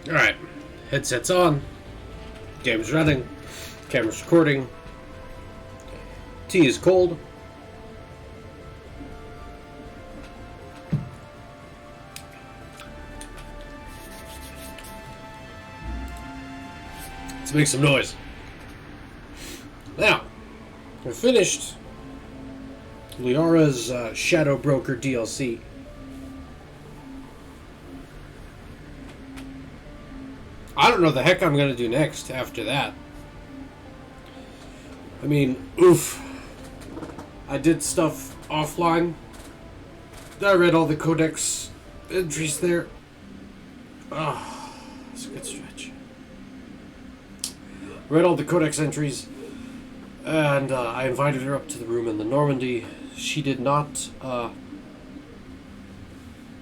Alright, headsets on, game's running, camera's recording, tea is cold. Let's make some noise. Now, we finished Liara's Shadow Broker DLC. I don't know the heck I'm gonna do next after that. I mean, oof. I did stuff offline. I read all the codex entries there. Ah, it's a good stretch. Read all the codex entries, and I invited her up to the room in the Normandy. She did not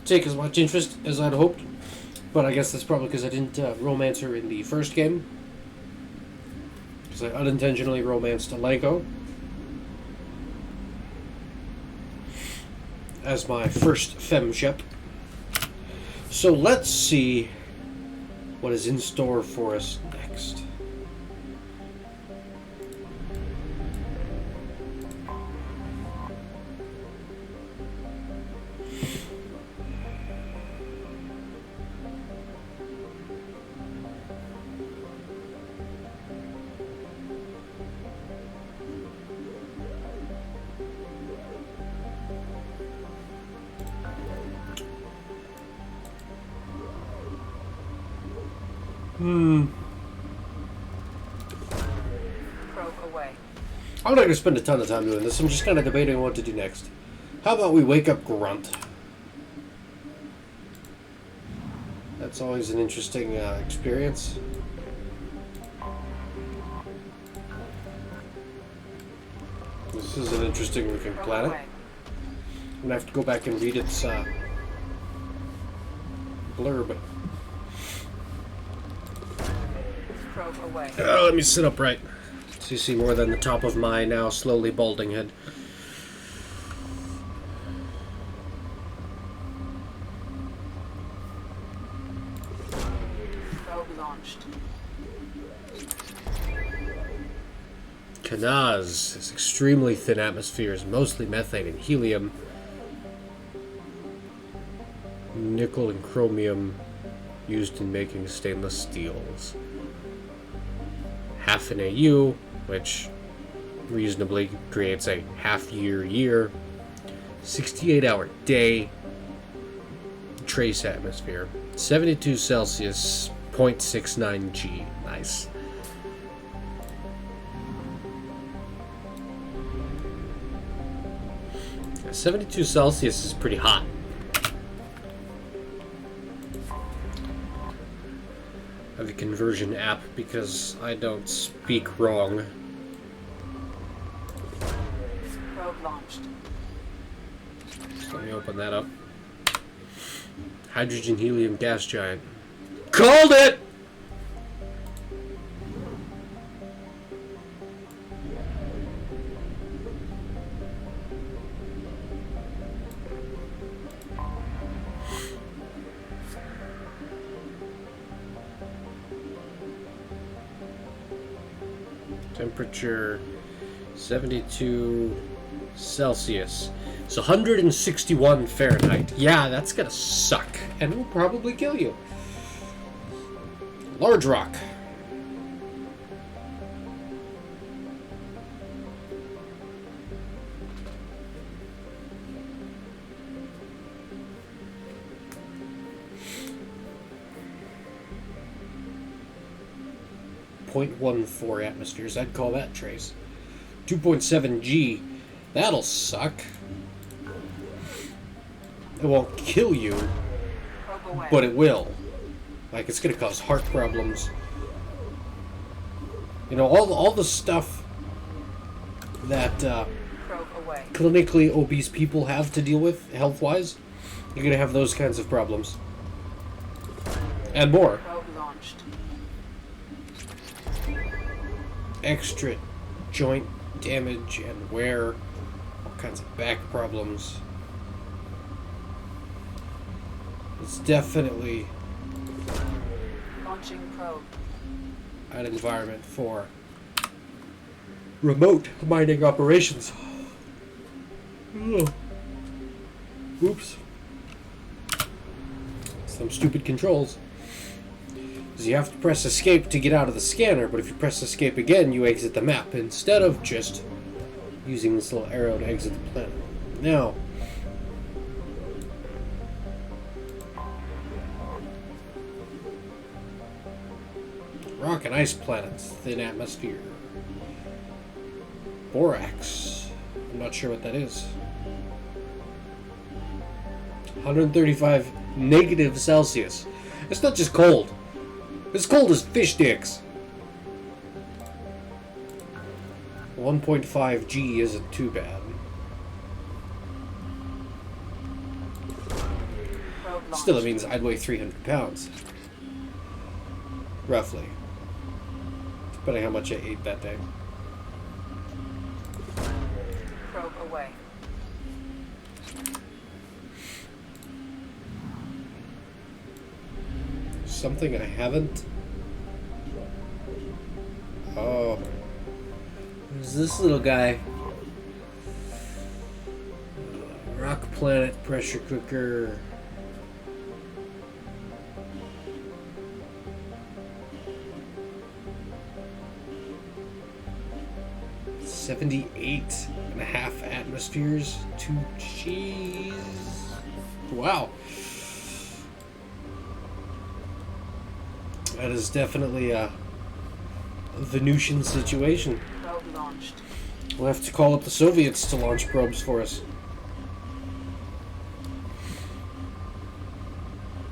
take as much interest as I'd hoped. But I guess that's probably because I didn't romance her in the first game. Because I unintentionally romanced a Lego as my first femshep. So let's see what is in store for us next. I'm not going to spend a ton of time doing this. I'm just kind of debating what to do next. How about we wake up Grunt? That's always an interesting experience. This is an interesting looking planet. I'm going to have to go back and read its blurb. Let me sit upright so you see more than the top of my now slowly balding head. Probe launched. Kanaz has extremely thin atmospheres, mostly methane and helium. Nickel and chromium used in making stainless steels. Half an AU, which reasonably creates a half-year. 68-hour day. Trace atmosphere. 72 Celsius, 0.69 G. Nice. Yeah, 72 Celsius is pretty hot. I have a conversion app because I don't speak wrong. Probe launched. So let me open that up. Hydrogen helium gas giant. Called it! Temperature 72 Celsius. It's 161 Fahrenheit. Yeah, that's gonna suck. And it will probably kill you. Large rock. .14 atmospheres. I'd call that trace. 2.7 G. That'll suck. It won't kill you, but it will. Like, it's gonna cause heart problems. You know, all the stuff that clinically obese people have to deal with, health-wise, you're gonna have those kinds of problems. And more. Extra joint damage and wear, all kinds of back problems. It's definitely Launching probe. an environment for remote mining operations. Oh. Oops. Some stupid controls. Because you have to press escape to get out of the scanner, but if you press escape again, you exit the map instead of just using this little arrow to exit the planet. Now, rock and ice planets, thin atmosphere. Borax. I'm not sure what that is. 135 negative Celsius. It's not just cold. It's cold as fish dicks. 1.5 G isn't too bad. Still, it means I'd weigh 300 pounds. Roughly. Depending how much I ate that day. Probe away. Something I haven't. Oh. There's this little guy. Rock planet pressure cooker. .78.5 atmospheres. 2 Gs. Wow. That is definitely a Venusian situation. Probe launched. We'll have to call up the Soviets to launch probes for us.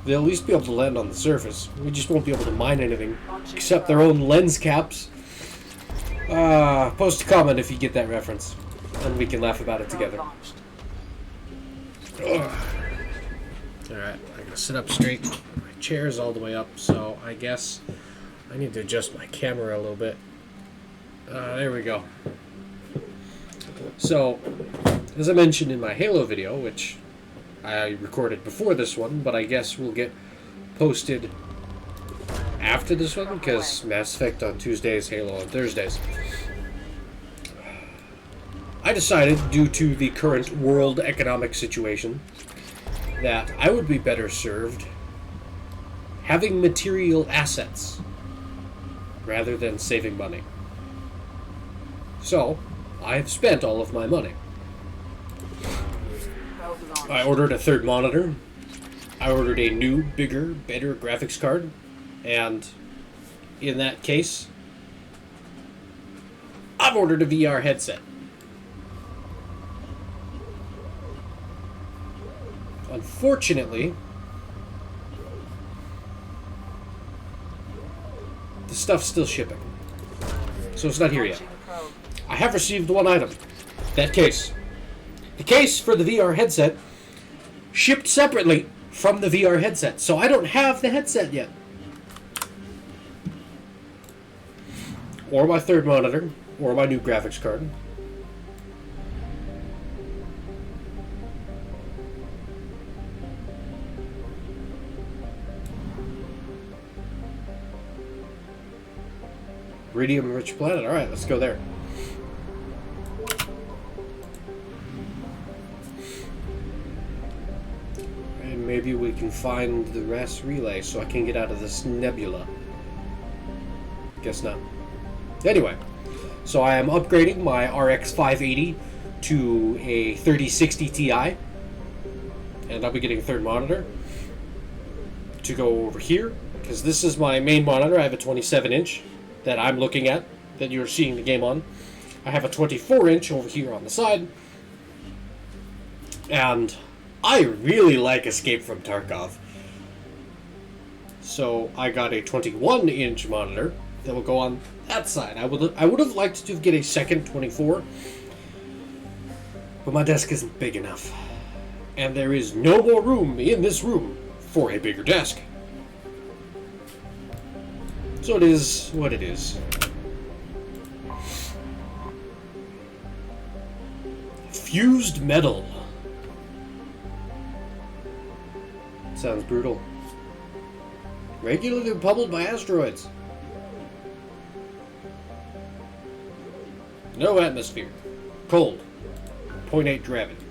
They'll at least be able to land on the surface. We just won't be able to mine anything except their own lens caps. Post a comment if you get that reference, and we can laugh about it together. Alright, I gotta sit up straight. My chair is all the way up, so I guess I need to adjust my camera a little bit. There we go. So, as I mentioned in my Halo video, which I recorded before this one, but I guess will get posted after this one, because Mass Effect on Tuesdays, Halo on Thursdays. I decided, due to the current world economic situation, that I would be better served having material assets rather than saving money. So, I have spent all of my money. I ordered a third monitor. I ordered a new, bigger, better graphics card. And in that case, I've ordered a VR headset. Unfortunately, the stuff's still shipping. So it's not here yet. I have received one item. That case. The case for the VR headset shipped separately from the VR headset. So I don't have the headset yet. Or my third monitor, or my new graphics card. Iridium-rich planet. Alright, let's go there. And maybe we can find the rest relay so I can get out of this nebula. Guess not. Anyway, so I am upgrading my RX 580 to a 3060 Ti, and I'll be getting a third monitor to go over here, because this is my main monitor. I have a 27-inch that I'm looking at, that you're seeing the game on. I have a 24-inch over here on the side, and I really like Escape from Tarkov. So I got a 21-inch monitor that will go on that side. I would have liked to get a second 24, but my desk isn't big enough, and there is no more room in this room for a bigger desk. So it is what it is. Fused metal. Sounds brutal. Regularly pummeled by asteroids. No atmosphere. Cold. 0.8 gravity.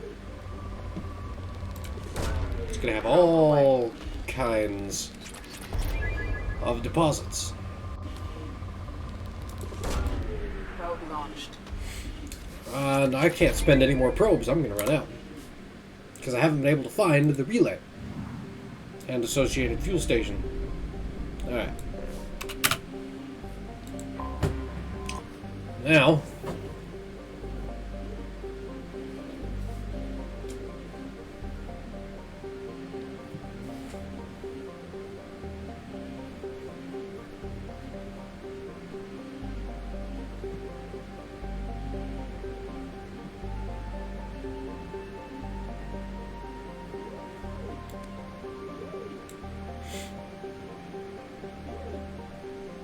It's going to have all kinds of deposits. Probe launched. And I can't spend any more probes. I'm going to run out. Because I haven't been able to find the relay and associated fuel station. Alright. Now,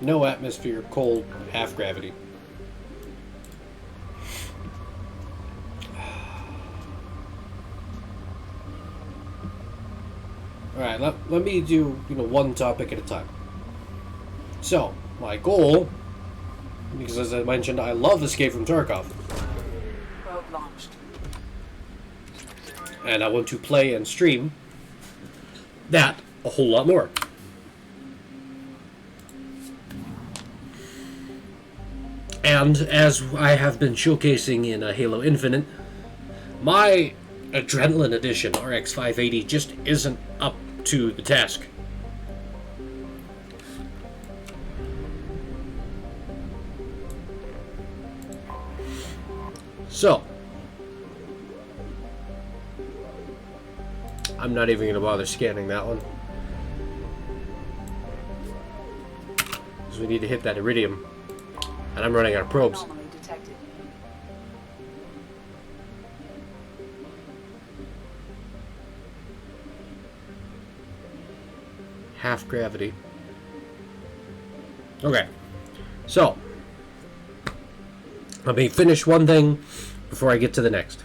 no atmosphere, cold, half gravity. Alright, let me do, one topic at a time. So, my goal, because as I mentioned, I love Escape from Tarkov. Probe launched. And I want to play and stream that a whole lot more. And as I have been showcasing in Halo Infinite, my Adrenaline Edition RX 580 just isn't up to the task. So, I'm not even going to bother scanning that one. Because we need to hit that iridium. And I'm running out of probes. Anomaly detected. Half gravity. Okay. So, let me finish one thing before I get to the next.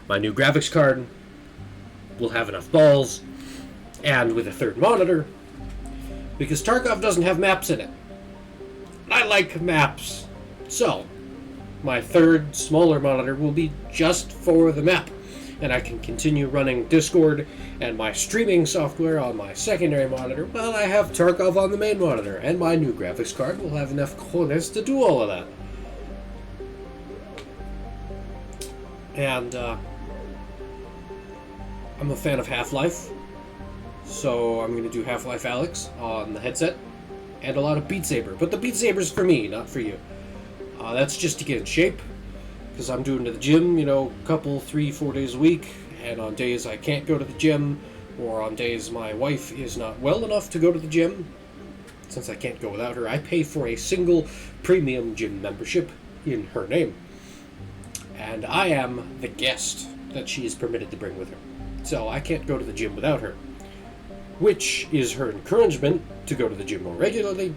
My new graphics card will have enough balls, and with a third monitor, because Tarkov doesn't have maps in it. I like maps. So, my third, smaller monitor will be just for the map. And I can continue running Discord and my streaming software on my secondary monitor while I have Tarkov on the main monitor. And my new graphics card will have enough cojones to do all of that. And, I'm a fan of Half-Life. So I'm going to do Half-Life Alyx on the headset. And a lot of Beat Saber. But the Beat Saber's for me, not for you. That's just to get in shape. Because I'm doing to the gym, couple, 3-4 days a week. And on days I can't go to the gym, or on days my wife is not well enough to go to the gym, since I can't go without her, I pay for a single premium gym membership in her name. And I am the guest that she is permitted to bring with her. So I can't go to the gym without her. Which is her encouragement to go to the gym more regularly,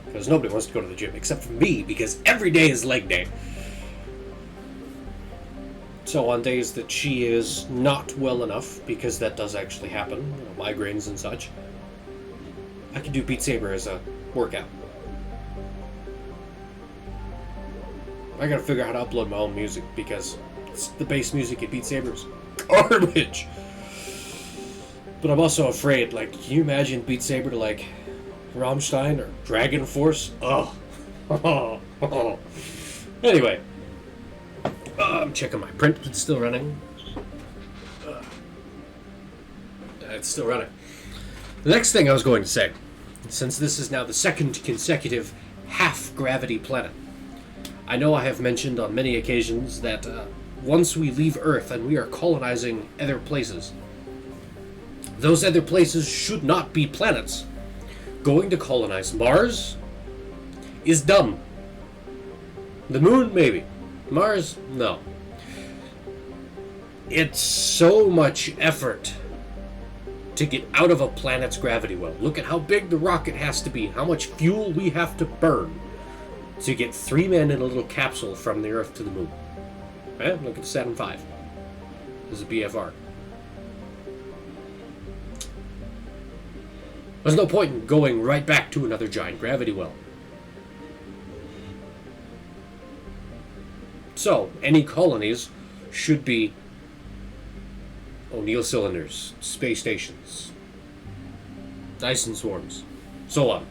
because nobody wants to go to the gym except for me, because every day is leg day. So on days that she is not well enough, because that does actually happen, migraines and such, I can do Beat Saber as a workout. I gotta figure out how to upload my own music, because the bass music in Beat Saber is garbage. But I'm also afraid, can you imagine Beat Saber to, Rammstein or Dragon Force? Ugh. Anyway. I'm checking my print. It's still running. It's still running. The next thing I was going to say, since this is now the second consecutive half-gravity planet, I know I have mentioned on many occasions that once we leave Earth and we are colonizing other places, those other places should not be planets. Going to colonize Mars is dumb. The Moon, maybe. Mars, no. It's so much effort to get out of a planet's gravity well. Look at how big the rocket has to be, how much fuel we have to burn to get 3 men in a little capsule from the Earth to the Moon. Look at Saturn V. This is a BFR. There's no point in going right back to another giant gravity well. So, any colonies should be O'Neill cylinders, space stations, Dyson swarms, so on.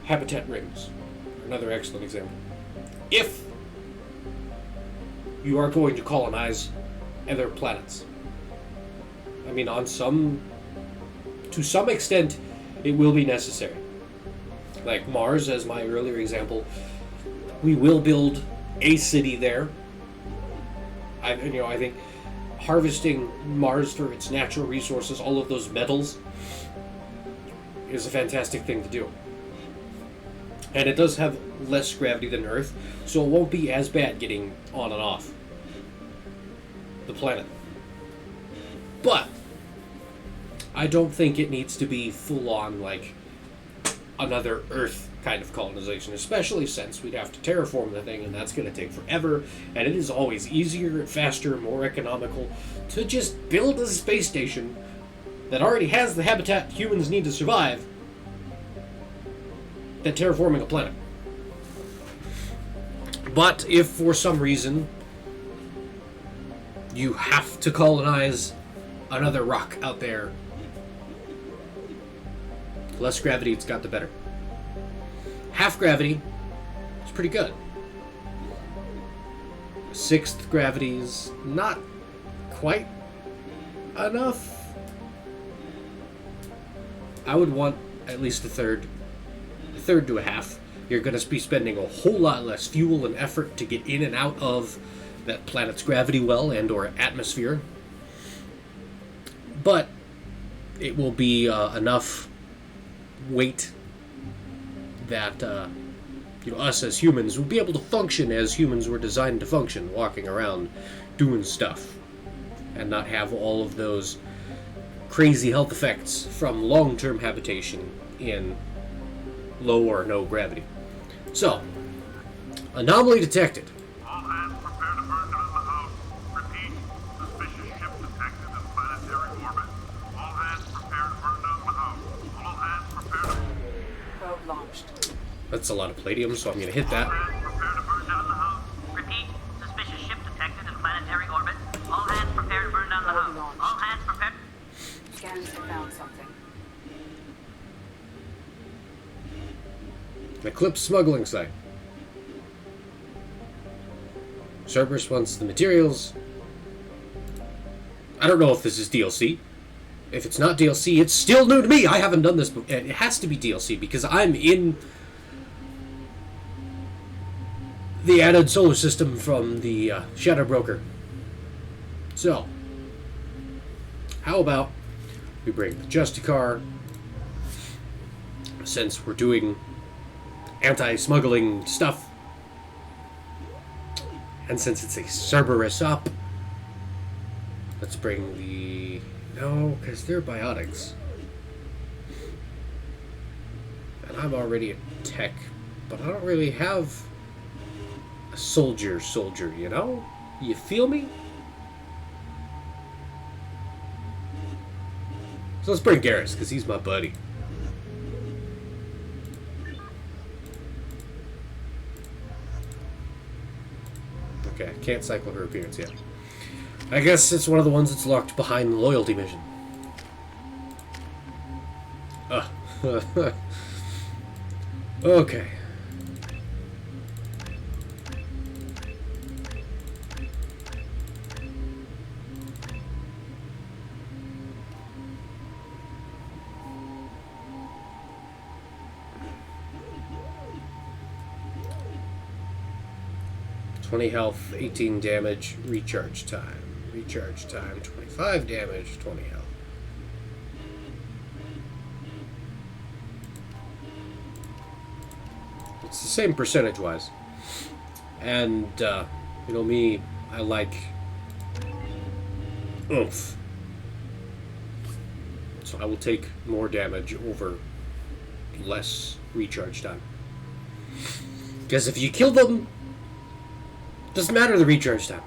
Habitat rings, another excellent example. If you are going to colonize other planets, I mean, to some extent, it will be necessary. Like Mars, as my earlier example, we will build a city there. I think harvesting Mars for its natural resources, all of those metals, is a fantastic thing to do. And it does have less gravity than Earth, so it won't be as bad getting on and off the planet. But I don't think it needs to be full-on, like, another Earth kind of colonization, especially since we'd have to terraform the thing, and that's going to take forever, and it is always easier, faster, more economical to just build a space station that already has the habitat humans need to survive than terraforming a planet. But if for some reason you have to colonize another rock out there, less gravity it's got, the better. Half gravity is pretty good. Sixth gravity is not quite enough. I would want at least a third to a half. You're going to be spending a whole lot less fuel and effort to get in and out of that planet's gravity well and or atmosphere. But it will be enough weight that us as humans will be able to function as humans were designed to function, walking around, doing stuff, and not have all of those crazy health effects from long-term habitation in low or no gravity. So, anomaly detected. All hands prepare to burn down the house. Repeat, suspicious ship detected in planetary orbit. All hands prepare to burn down the house. All hands prepare to... Probe launched. That's a lot of palladium, so I'm going to hit that. All hands prepare to burn down the house. Repeat, suspicious ship detected in planetary orbit. All hands prepare to burn down the house. All hands prepare... Scans have found something. Eclipse smuggling site. Cerberus wants the materials. I don't know if this is DLC. If it's not DLC, it's still new to me. I haven't done this before. It has to be DLC because I'm in the added solar system from the Shadow Broker. So, how about we bring the Justicar, since we're doing anti-smuggling stuff, and since it's a Cerberus up, let's bring the... No, because they're biotics. And I'm already a tech, but I don't really have a soldier, you know? You feel me? So let's bring Garrus, because he's my buddy. Okay, I can't cycle her appearance yet. I guess it's one of the ones that's locked behind the loyalty mission. Okay. $20 health, 18 damage, recharge time. Recharge time, 25 damage, 20 health. It's the same percentage-wise. And, you know me, I like oomph. So I will take more damage over less recharge time. Because if you kill them, doesn't matter the recharge time.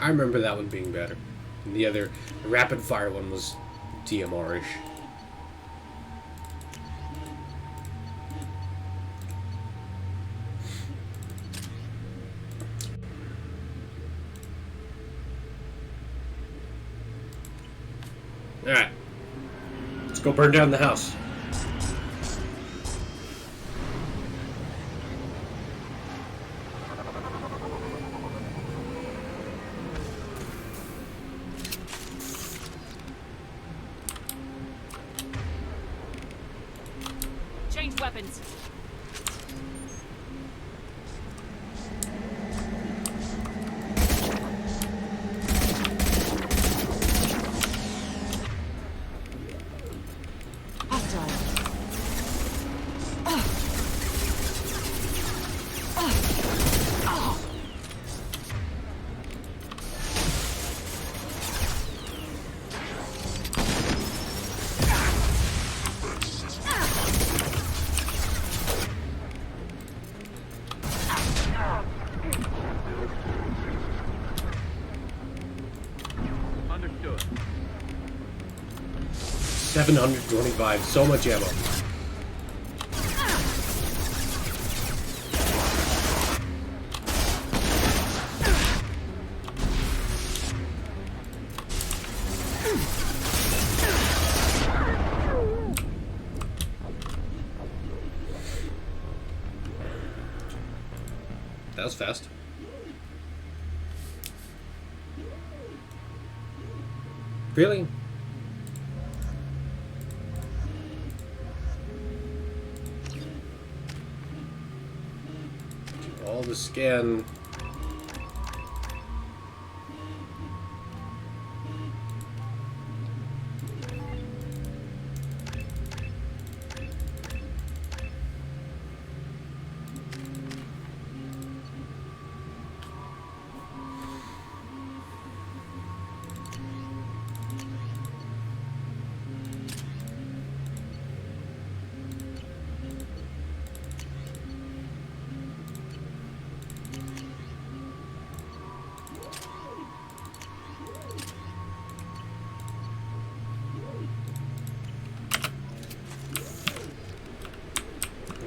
I remember that one being better. And the other, the rapid fire one was DMR-ish. Alright. Let's go burn down the house. Change weapons. Understood. 725, so much ammo. That was fast. Really? All the scan.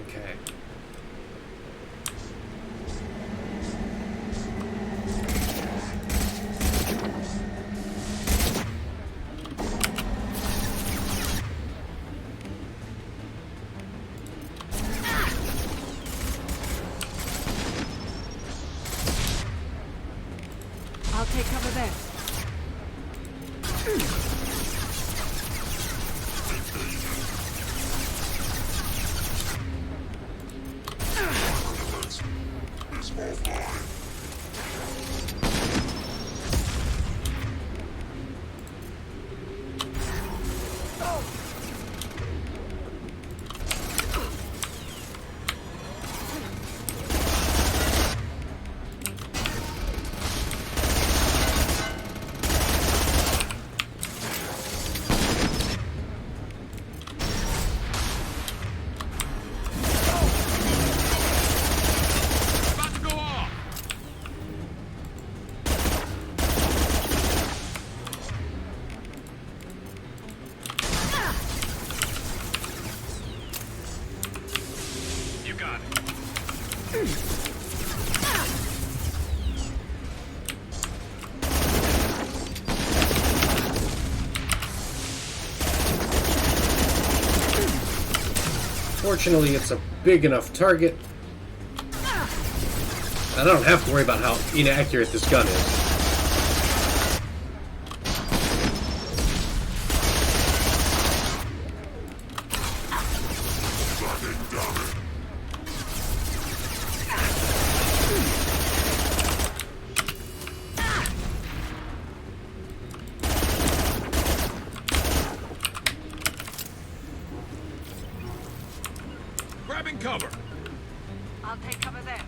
Okay. I'll take cover there. About to go off. You got it. Fortunately, it's a big enough target. I don't have to worry about how inaccurate this gun is. Grabbing cover. I'll take cover there.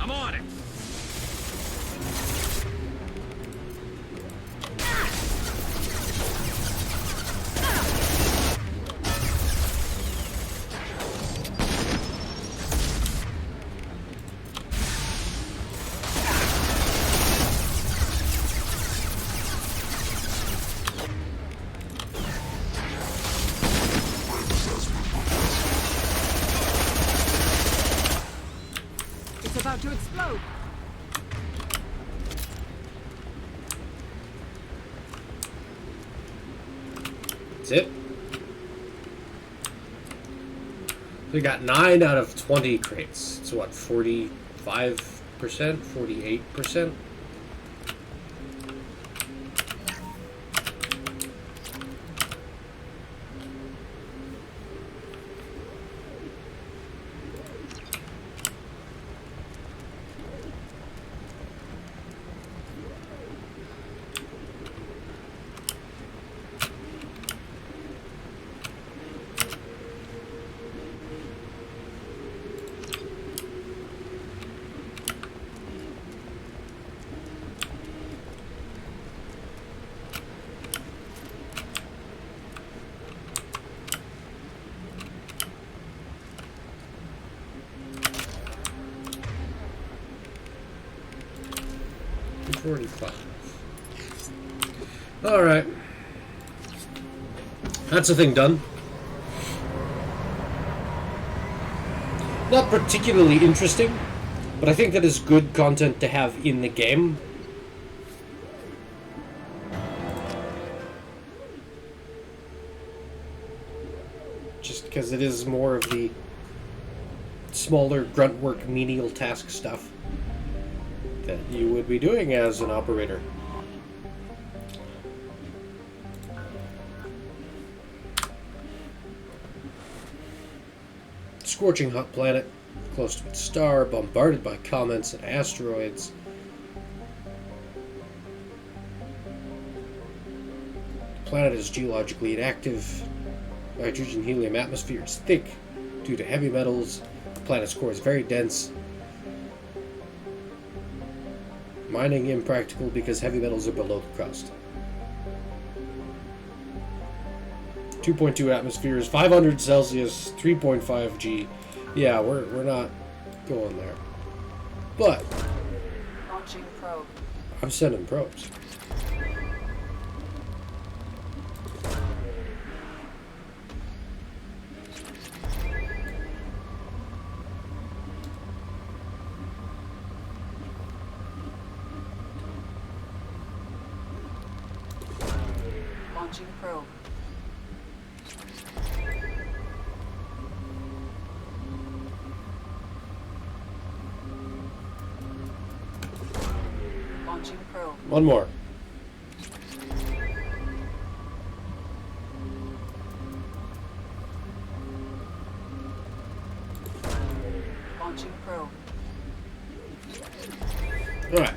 I'm on it. It's about to explode. That's it. We got 9 out of 20 crates. It's what, 45%? 48%? Alright. That's the thing done. Not particularly interesting, but I think that is good content to have in the game. Just because it is more of the smaller grunt work, menial task stuff that you would be doing as an operator. Scorching hot planet, close to its star, bombarded by comets and asteroids. The planet is geologically inactive. Nitrogen-helium atmosphere is thick due to heavy metals. The planet's core is very dense. Mining impractical because heavy metals are below the crust. 2.2 atmospheres, 500 Celsius, 3.5 G. Yeah, we're not going there. But Launching probe. I'm sending probes. Launching probe. Launching probe. One more. Launching probe. Alright.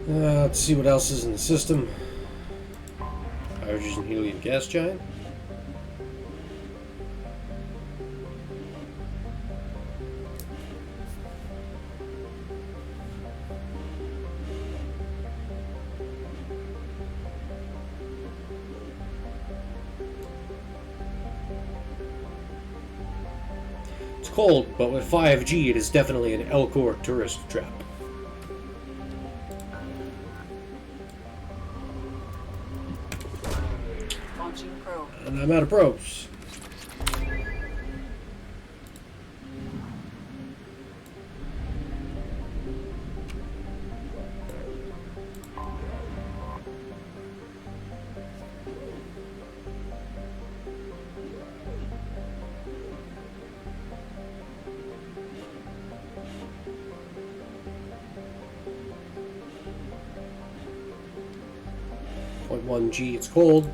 Let's see what else is in the system. Hydrogen helium gas giant. It's cold, but with 5G it is definitely an Elcor tourist trap. And I'm out of probes. .1 G, it's cold.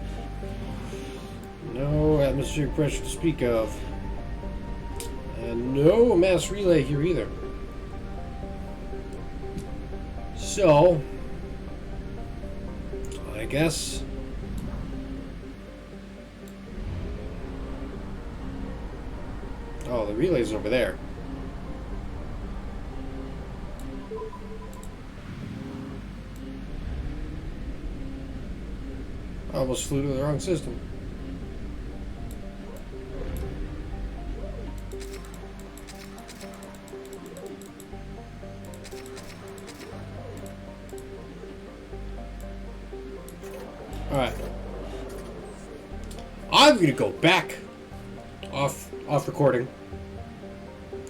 No atmospheric pressure to speak of. And no mass relay here either. So, I guess Oh, the relay's over there. I almost flew to the wrong system. Alright. I'm gonna go back off recording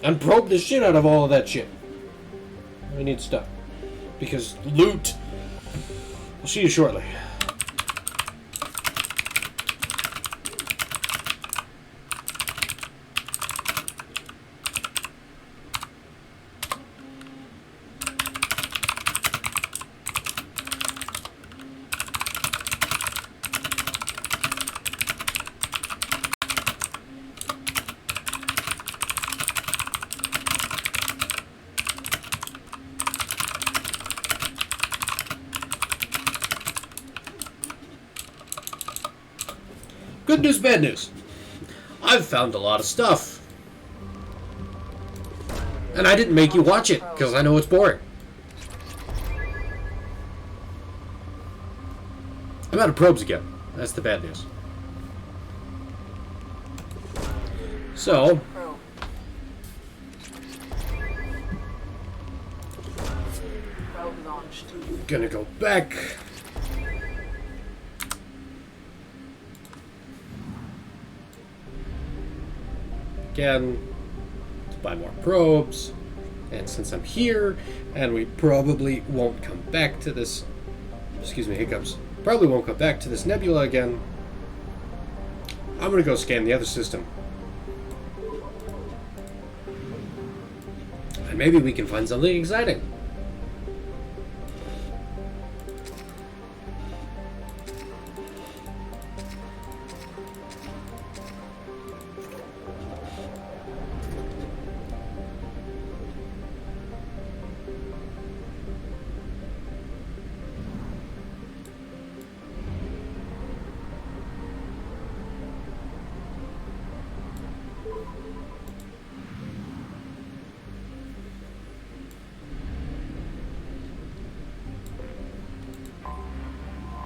and probe the shit out of all of that shit. I need stuff. Because loot. I'll see you shortly. Good news, bad news. I've found a lot of stuff. And I didn't make you watch it, because I know it's boring. I'm out of probes again. That's the bad news. So, Probe launched. gonna go back. Again, to buy more probes, and since I'm here, and we probably won't come back to this, excuse me, hiccups, probably won't come back to this nebula again, I'm gonna go scan the other system. And maybe we can find something exciting.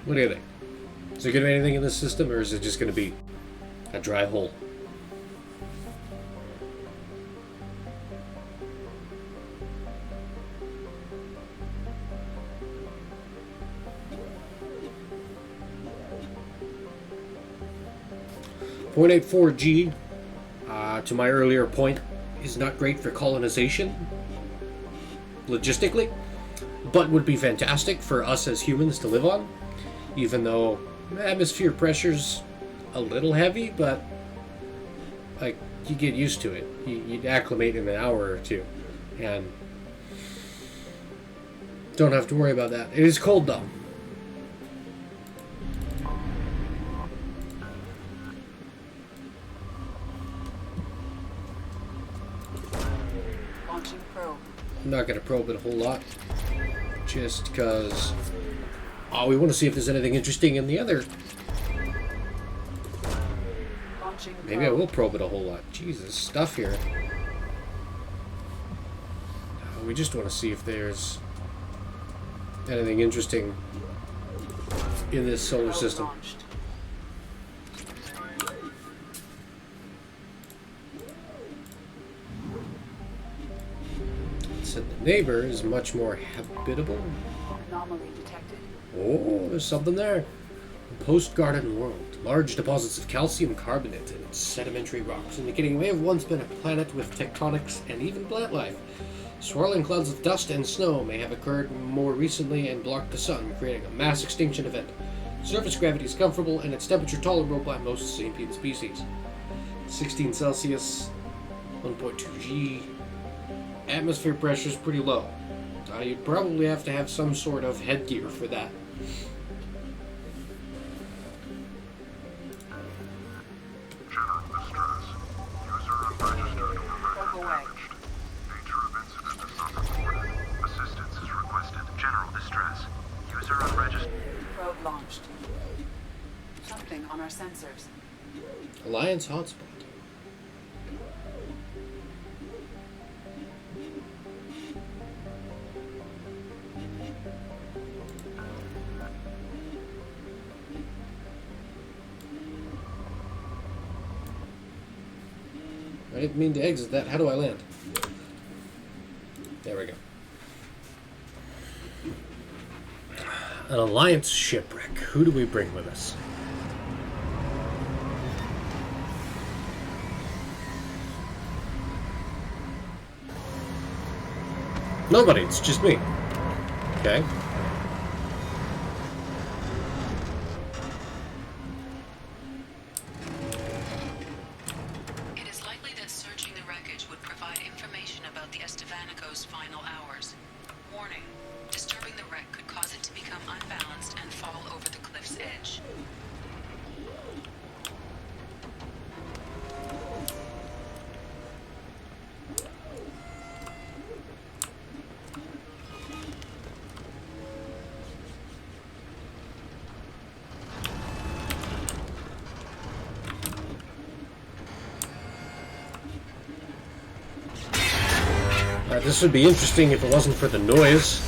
What do you think? Is there going to be anything in this system, or is it just going to be a dry hole? .84G, to my earlier point, is not great for colonization, logistically, but would be fantastic for us as humans to live on. Even though atmosphere pressure's a little heavy, but like you get used to it. You'd acclimate in an hour or two, and don't have to worry about that. It is cold though. Launching probe. I'm not going to probe it a whole lot, just because. Oh, we want to see if there's anything interesting in the other. Launching Maybe I will probe it a whole lot. Jesus, stuff here. We just want to see if there's anything interesting in this solar probe system. launched. It said the neighbor is much more habitable. Anomaly detected. Oh, there's something there. Post-garden world. Large deposits of calcium carbonate and sedimentary rocks, indicating it may have once been a planet with tectonics and even plant life. Swirling clouds of dust and snow may have occurred more recently and blocked the sun, creating a mass extinction event. Surface gravity is comfortable and its temperature tolerable by most sapient species. 16 Celsius, 1.2 G. Atmosphere pressure is pretty low. You'd probably have to have some sort of headgear for that. General distress. User unregistered or Probe away. nature of incident is not reported. Assistance is requested. General distress. User unregistered. Probe launched. Something on our sensors. Alliance hotspot. I didn't mean to exit that. How do I land? There we go. An Alliance shipwreck. Who do we bring with us? Nobody. It's just me. Okay. It is likely that searching the wreckage would provide information about the Estevanico's final hours. Warning: disturbing the wreck could cause it to become unbalanced and fall over the cliff's edge. This would be interesting if it wasn't for the noise.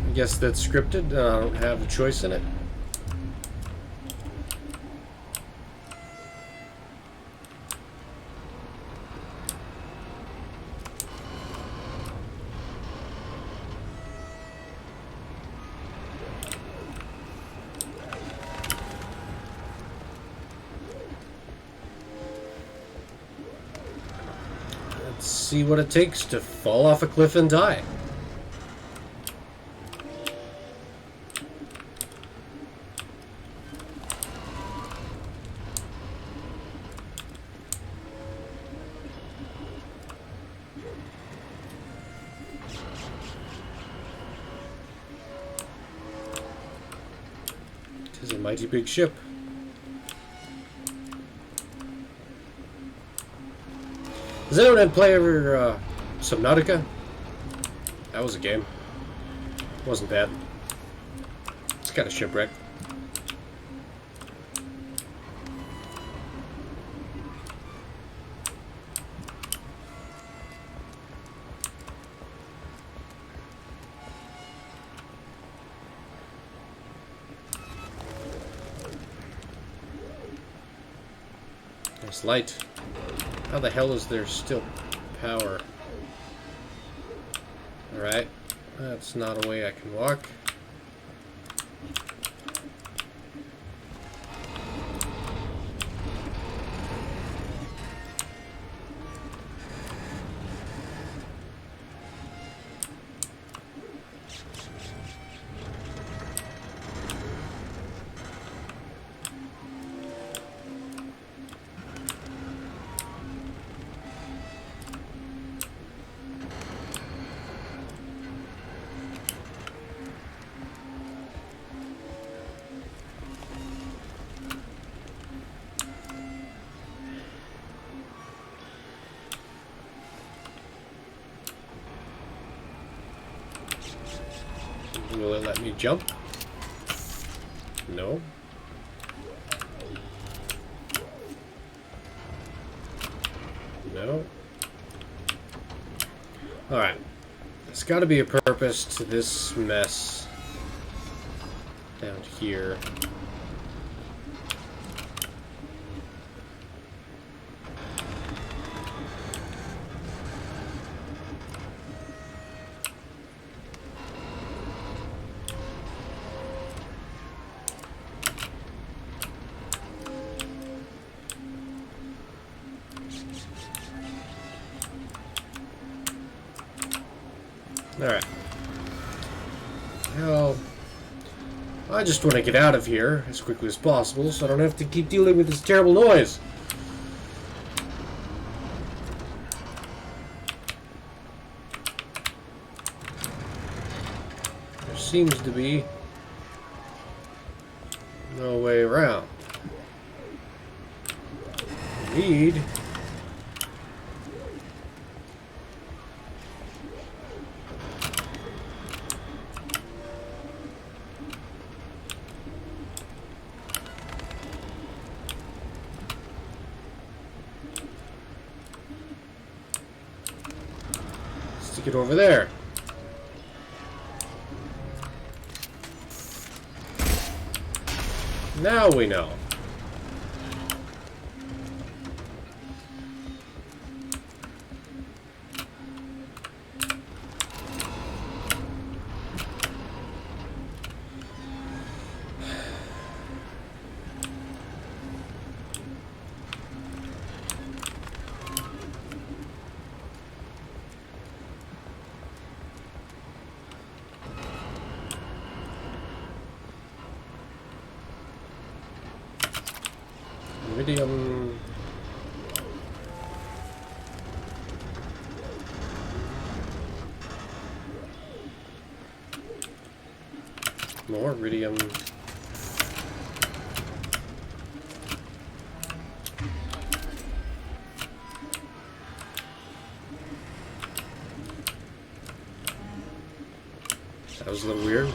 I guess that's scripted. I don't have a choice in it. See what it takes to fall off a cliff and die. It is a mighty big ship. Does anyone play ever Subnautica? That was a game. Wasn't bad. It's got a shipwreck. There's light. How the hell is there still power? Alright. That's not a way I can walk. Will it let me jump? No. No. Alright. There's got to be a purpose to this mess down here. Alright. Well, I just want to get out of here as quickly as possible so I don't have to keep dealing with this terrible noise. There seems to be no way around. Need Get over there. Now we know. Iridium. More iridium. That was a little weird.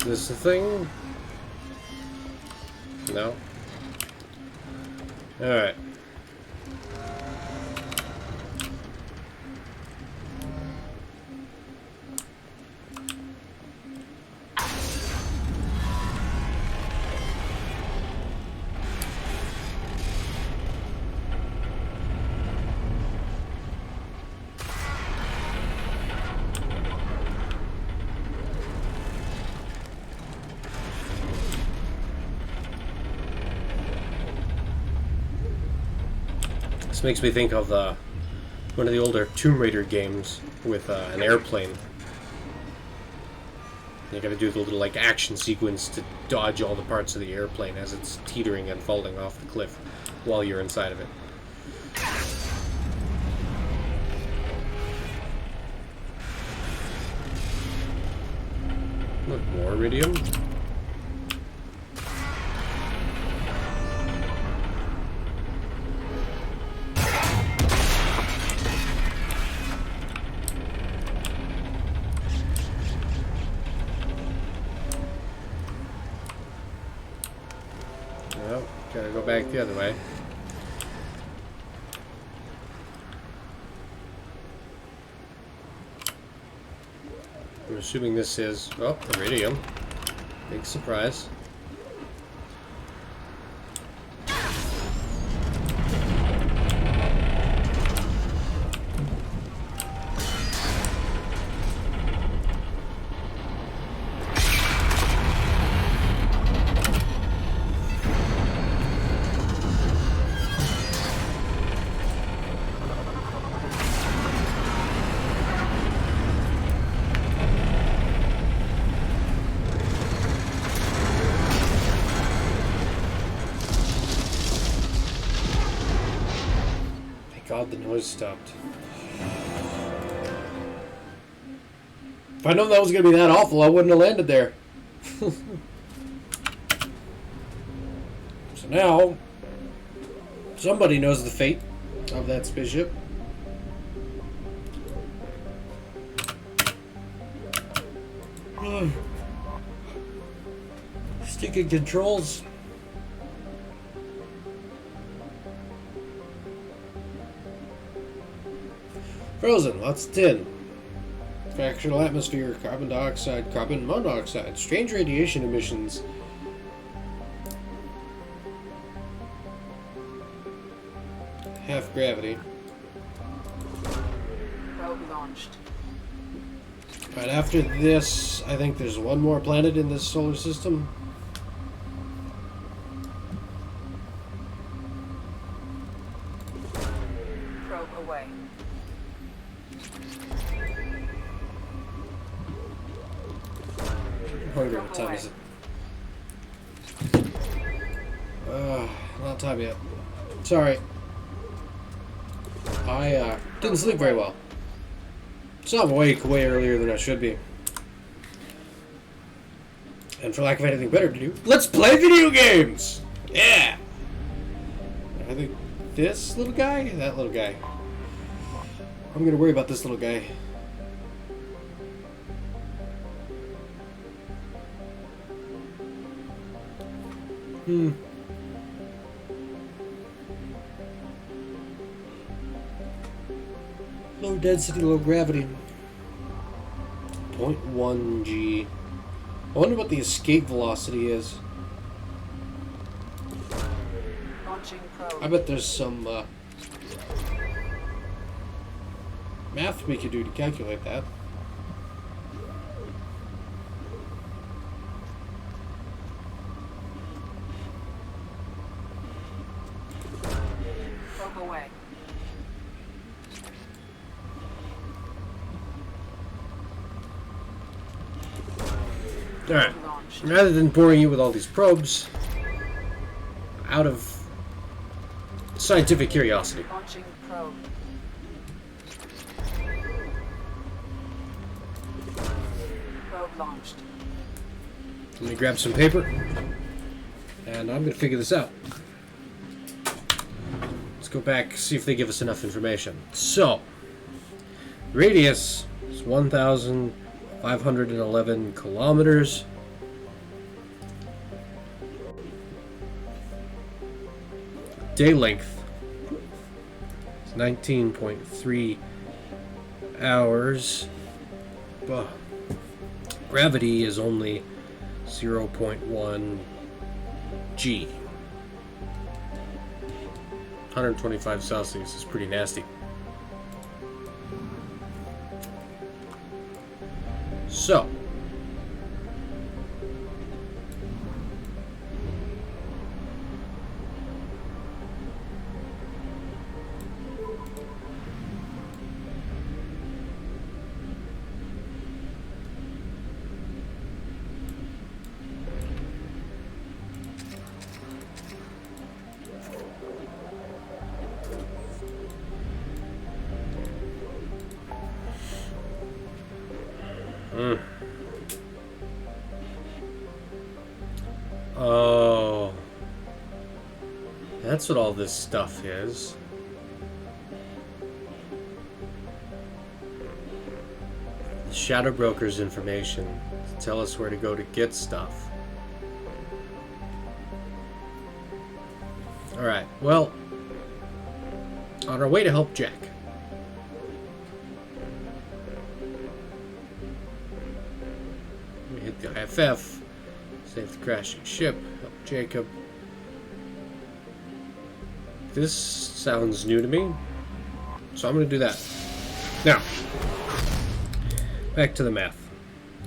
Is this the thing? No. Alright. This makes me think of one of the older Tomb Raider games with an airplane. You gotta do the little like action sequence to dodge all the parts of the airplane as it's teetering and falling off the cliff while you're inside of it. Look, more iridium. Gotta go back the other way. I'm assuming this is... oh, iridium. Big surprise. God, the noise stopped. If I'd known that was going to be that awful, I wouldn't have landed there. So now, somebody knows the fate of that spaceship. Sticking controls. Frozen, lots of tin. Fractional atmosphere, carbon dioxide, carbon monoxide, strange radiation emissions. Half gravity. Probe launched. Right after this, I think there's one more planet in this solar system. Probe away. Hungry, what time is it? Not time yet. Sorry. I didn't sleep very well. So I'm awake way earlier than I should be. And for lack of anything better to do, let's play video games! Yeah! I think this little guy? That little guy. I'm gonna worry about this little guy. Low density, low gravity. 0.1 G. I wonder what the escape velocity is. Launching probe. I bet there's some math we could do to calculate that. Probe away. Alright. Launched. Rather than boring you with all these probes, out of scientific curiosity, Launching probe. Probe launched. let me grab some paper, and I'm going to figure this out. Let's go back, see if they give us enough information. So, radius is 1,511 kilometers. Day length is 19.3 hours. Gravity is only 0.1 G. 125 Celsius is pretty nasty. So, oh, that's what all this stuff is. The Shadow Broker's information to tell us where to go to get stuff. Alright, well, on our way to help Jack. We hit the IFF, save the crashing ship, help Jacob. This sounds new to me, so I'm going to do that. Now, back to the math.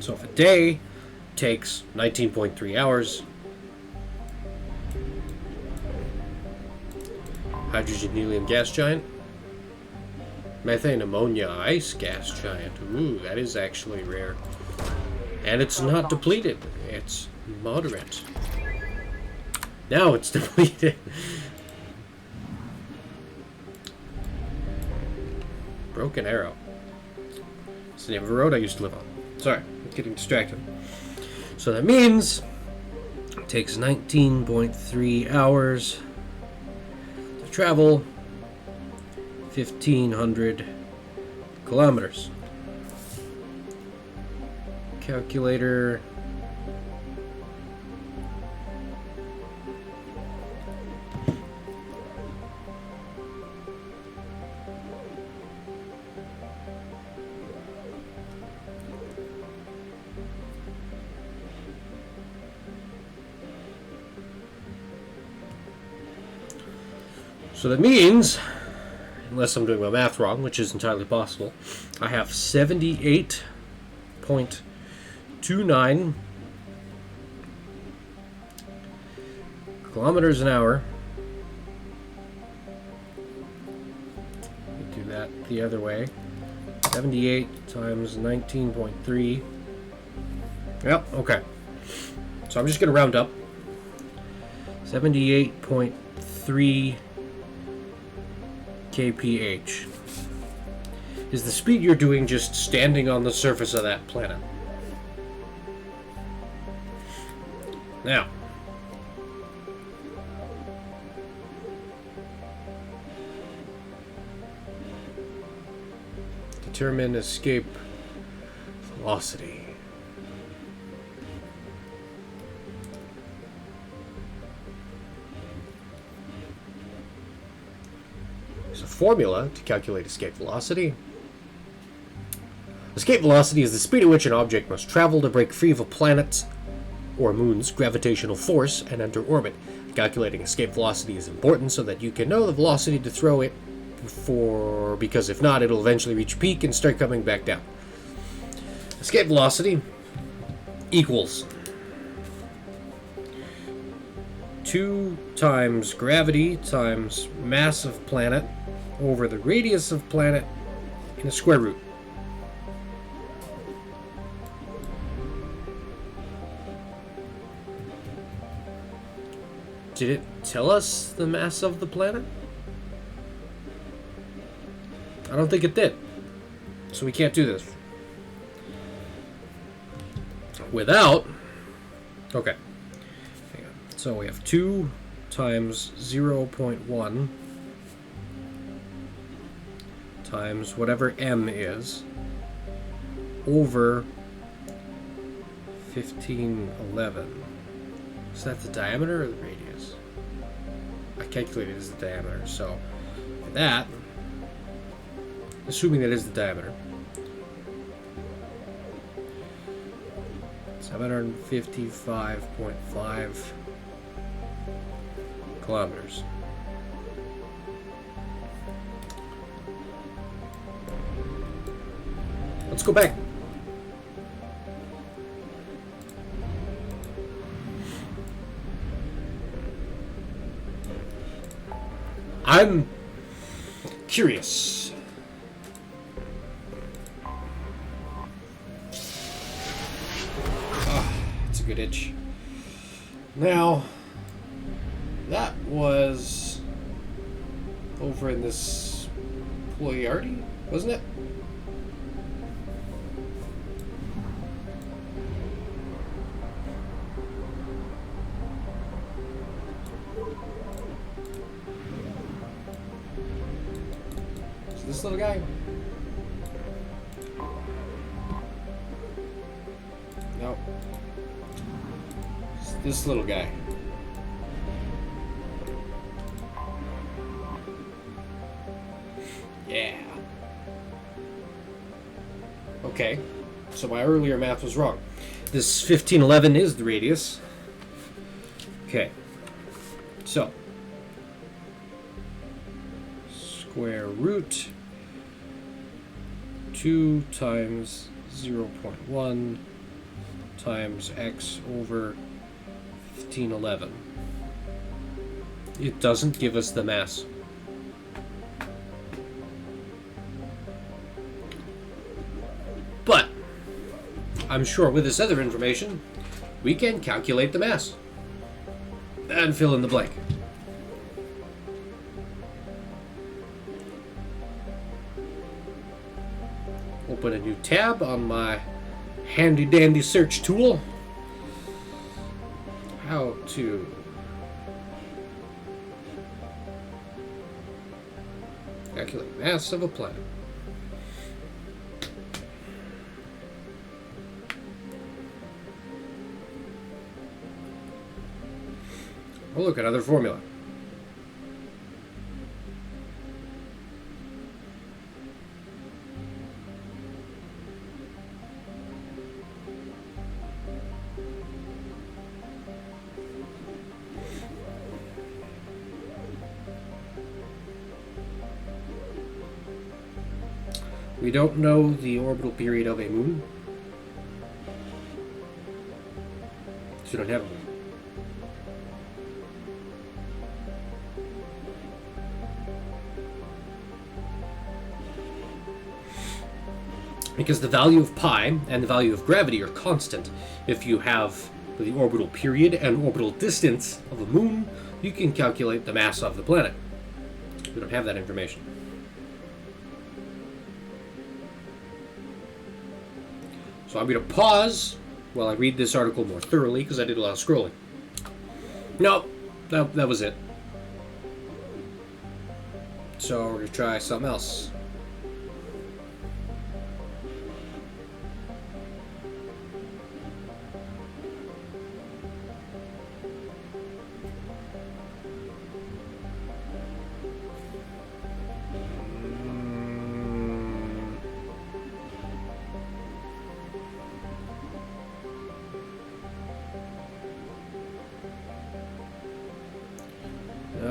So if a day takes 19.3 hours, hydrogen helium gas giant, methane ammonia ice gas giant. Ooh, that is actually rare. And it's not depleted. It's moderate. Now it's depleted. Broken Arrow. It's the name of a road I used to live on. Sorry, I'm getting distracted. So that means it takes 19.3 hours to travel 1,500 kilometers. Calculator. So that means, unless I'm doing my math wrong, which is entirely possible, I have 78.29 kilometers an hour. Do that the other way. 78 times 19.3. Yep, okay. So I'm just going to round up. 78.3 kph is the speed you're doing just standing on the surface of that planet. Now, determine escape velocity. formula to calculate escape velocity. Escape velocity is the speed at which an object must travel to break free of a planet's or moon's gravitational force and enter orbit. Calculating escape velocity is important so that you can know the velocity to throw it for, because if not, it'll eventually reach peak and start coming back down. Escape velocity equals 2 times gravity times mass of planet over the radius of planet in a square root. Did it tell us the mass of the planet? I don't think it did. So we can't do this. Without... Okay. Hang on. So we have 2 times 0.1 times whatever m is over 1511. Is that the diameter or the radius? I calculated it as the diameter, so for that, assuming that is the diameter, 755.5 kilometers. Let's go back. I'm curious. It's a good itch. Now, that was over in this Ployardi, wasn't it? This little guy? Nope. It's this little guy. Yeah. Okay. So my earlier math was wrong. This 1511 is the radius. Okay. So. Square root 2 times 0.1 times x over 1511. It doesn't give us the mass. But I'm sure with this other information, we can calculate the mass and fill in the blank. Open a new tab on my handy dandy search tool. How to calculate mass of a planet. Oh, look, another formula. We don't know the orbital period of a moon. So we don't have a moon. Because the value of pi and the value of gravity are constant. If you have the orbital period and orbital distance of a moon, you can calculate the mass of the planet. We don't have that information. So I'm going to pause while I read this article more thoroughly, because I did a lot of scrolling. No, that was it. So we're going to try something else.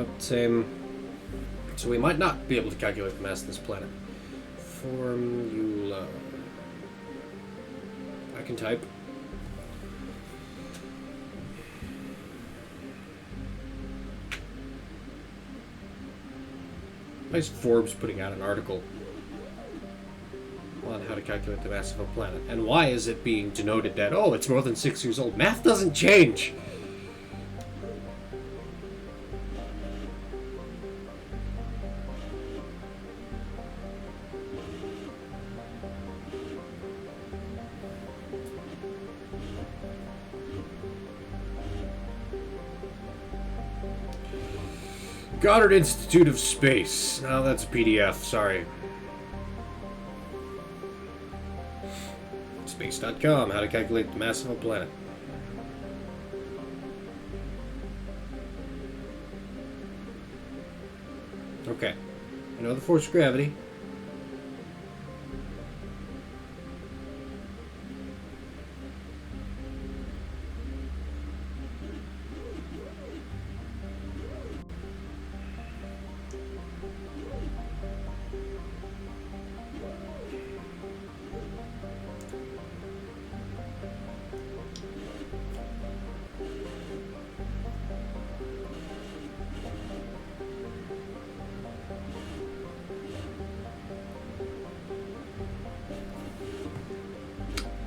Nope, same. So we might not be able to calculate the mass of this planet. Formula. I can type. Why is Forbes putting out an article on how to calculate the mass of a planet? And why is it being denoted that, oh, it's more than 6 years old? Math doesn't change! Goddard Institute of Space. No, that's a PDF, sorry. Space.com, how to calculate the mass of a planet. Okay. I know the force of gravity.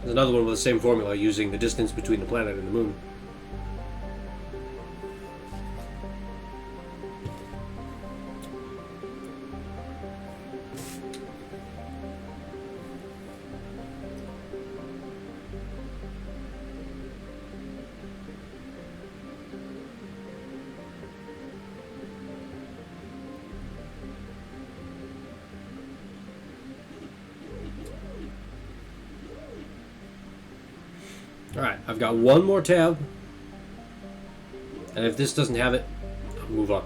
There's another one with the same formula using the distance between the planet and the moon. Alright, I've got one more tab. And if this doesn't have it, I'll move on.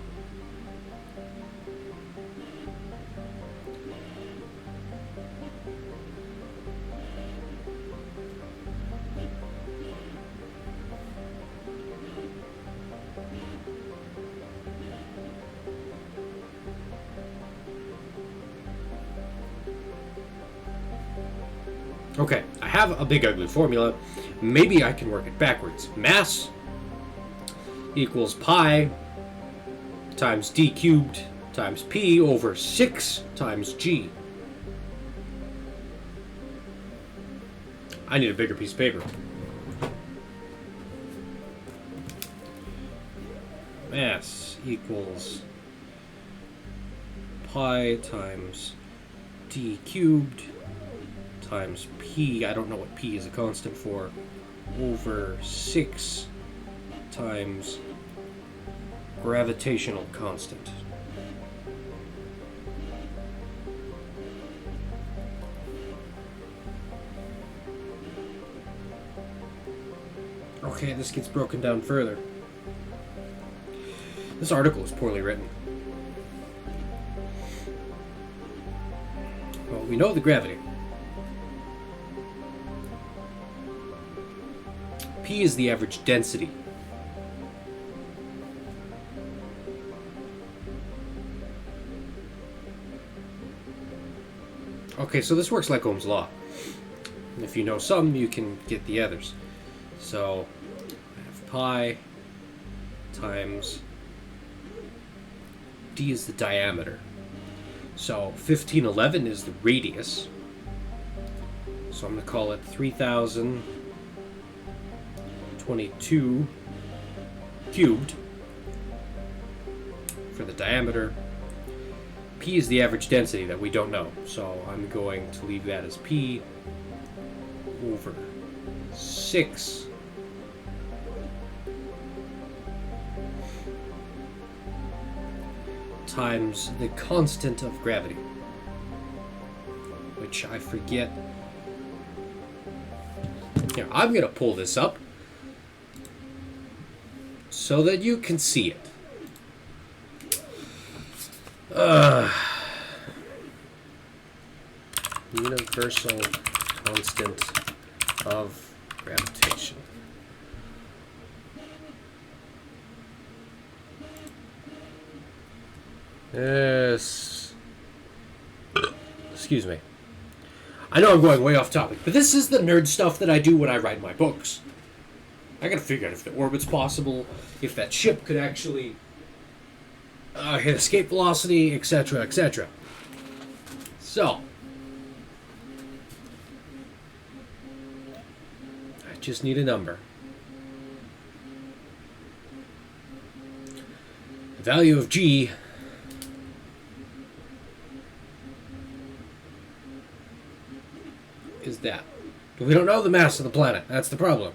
Okay, I have a big ugly formula. Maybe I can work it backwards. Mass equals pi times d cubed times p over 6 times g. I need a bigger piece of paper. Mass equals pi times d cubed times p, I don't know what p is a constant for, over 6 times gravitational constant. Okay, this gets broken down further. This article is poorly written. Well, we know the gravity. P is the average density. Okay, so this works like Ohm's law. If you know some, you can get the others. So I have pi times d is the diameter. So 1511 is the radius. So I'm going to call it 3022 cubed for the diameter. P is the average density that we don't know, so I'm going to leave that as P over 6 times the constant of gravity, which I forget. Here, I'm going to pull this up so that you can see it. Universal constant of gravitation. Yes. Excuse me. I know I'm going way off topic, but this is the nerd stuff that I do when I write my books. I gotta figure out if the orbit's possible, if that ship could actually hit escape velocity, etc., etc. So, I just need a number. The value of G is that. We don't know the mass of the planet. That's the problem.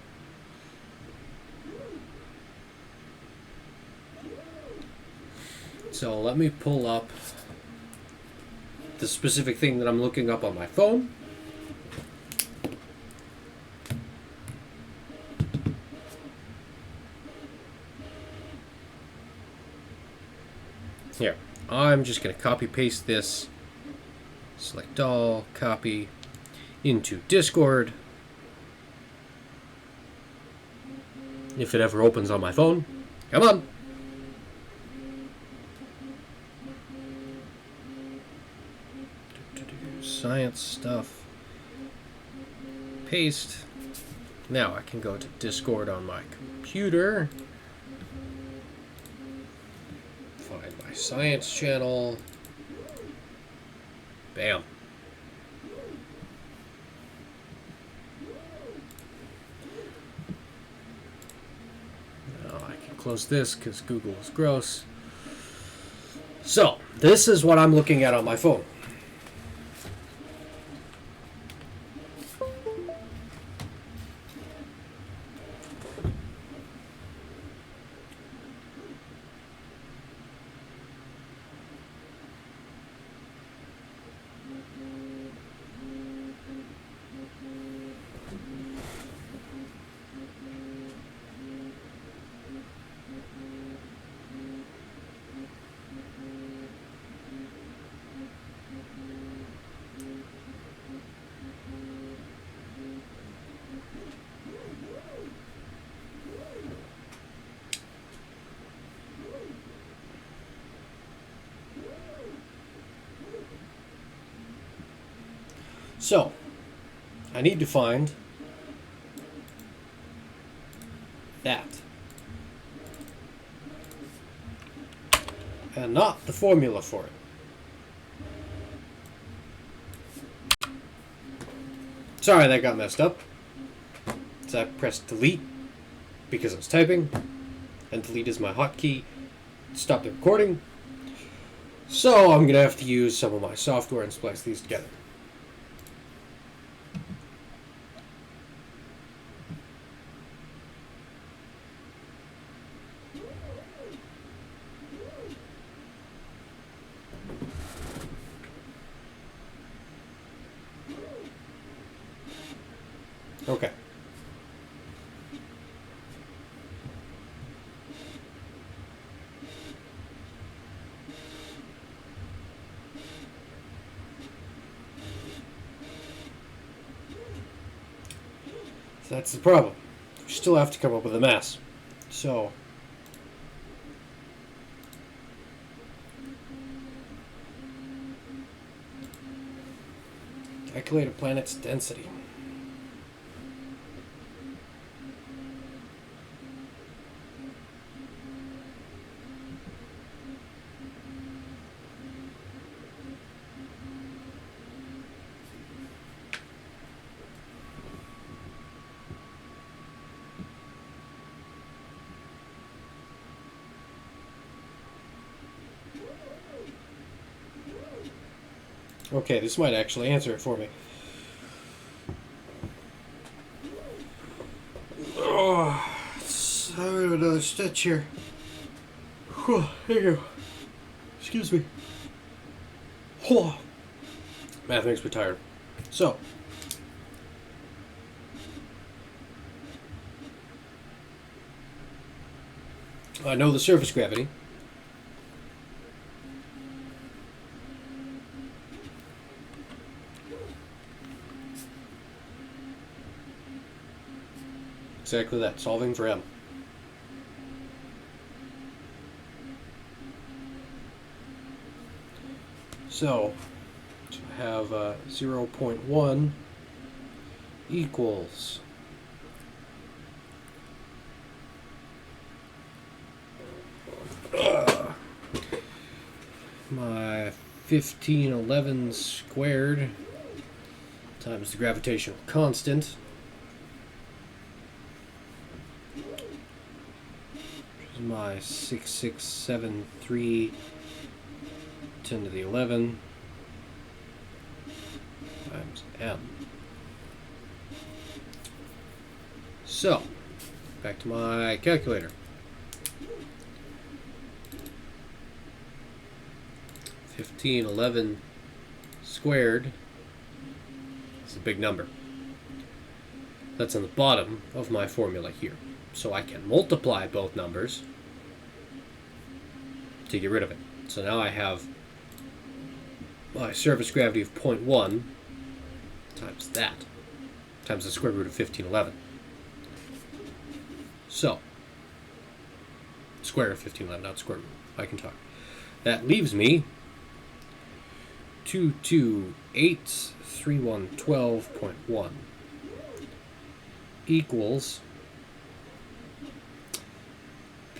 So let me pull up the specific thing that I'm looking up on my phone. Here, I'm just going to copy paste this, select all, copy into Discord. If it ever opens on my phone. Come on! Science stuff. Paste. Now I can go to Discord on my computer. Find my science channel. Bam. Now I can close this because Google is gross. So, this is what I'm looking at on my phone. So, I need to find that. And not the formula for it. Sorry, that got messed up. So I pressed delete because I was typing, and delete is my hotkey to stop the recording. So I'm going to have to use some of my software and splice these together. Okay. So that's the problem. We still have to come up with a mass. So calculate a planet's density. Okay, this might actually answer it for me. Oh, sorry, another stitch here. Whew, here you go. Excuse me. Whew. Math makes me tired. So, I know the surface gravity. Exactly that, solving for M. So I have 0.1 equals my 1511 squared times the gravitational constant, which is my 6673 10 to the 11 times m. So, back to my calculator. 1511 squared is a big number. That's on the bottom of my formula here. So I can multiply both numbers to get rid of it. So now I have my surface gravity of 0.1 times that, times the square root of 1511. So, square of 1511, not square root. I can talk. That leaves me 2283112.1 equals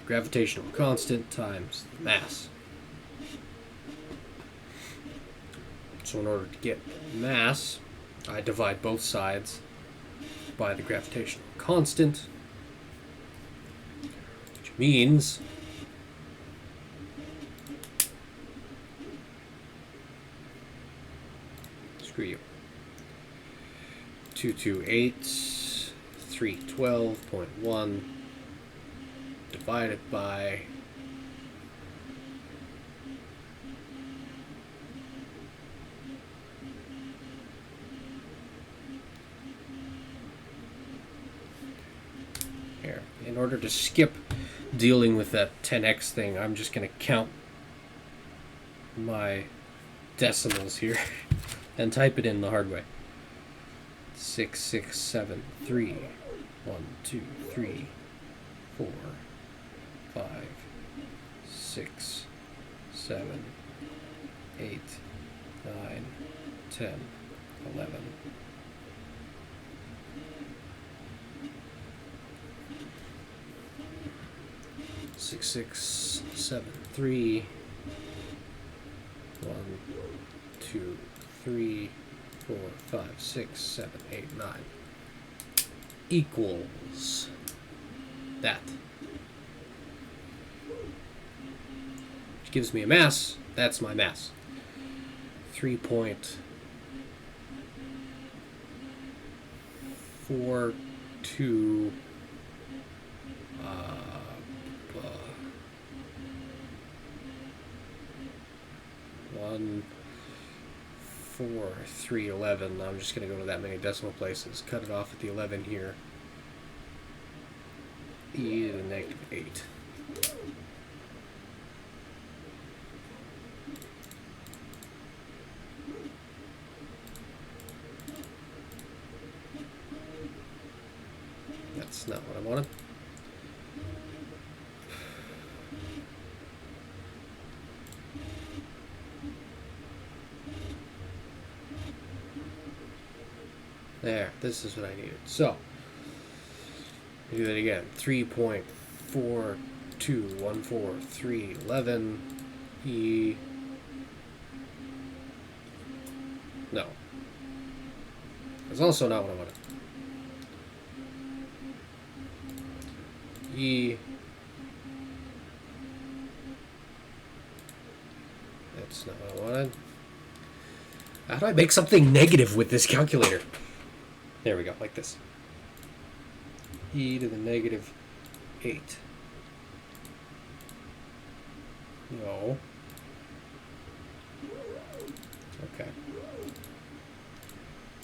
gravitational constant times mass. So in order to get mass, I divide both sides by the gravitational constant, which means screw you. 228,312.1 divided by here. In order to skip dealing with that 10x thing, I'm just going to count my decimals here and type it in the hard way. 6, 6, 7, 3, 1, 2, 3, 4, 5, 6, 7, 8, 9, 10, 11. Six, 6, 7, 3, 1, 2, 3, 4, 5, 6, 7, 8, 9 equals that. Which gives me a mass. That's my mass. 3.42 1, 4, 3, 11. I'm just going to go to that many decimal places. Cut it off at the 11 here. E to the negative 8. That's not what I wanted. There, this is what I needed. So, do that again. 3.42143111 E. No. That's also not what I wanted. E. That's not what I wanted. How do I make something negative with this calculator? There we go, like this. E to the negative 8. No. Okay.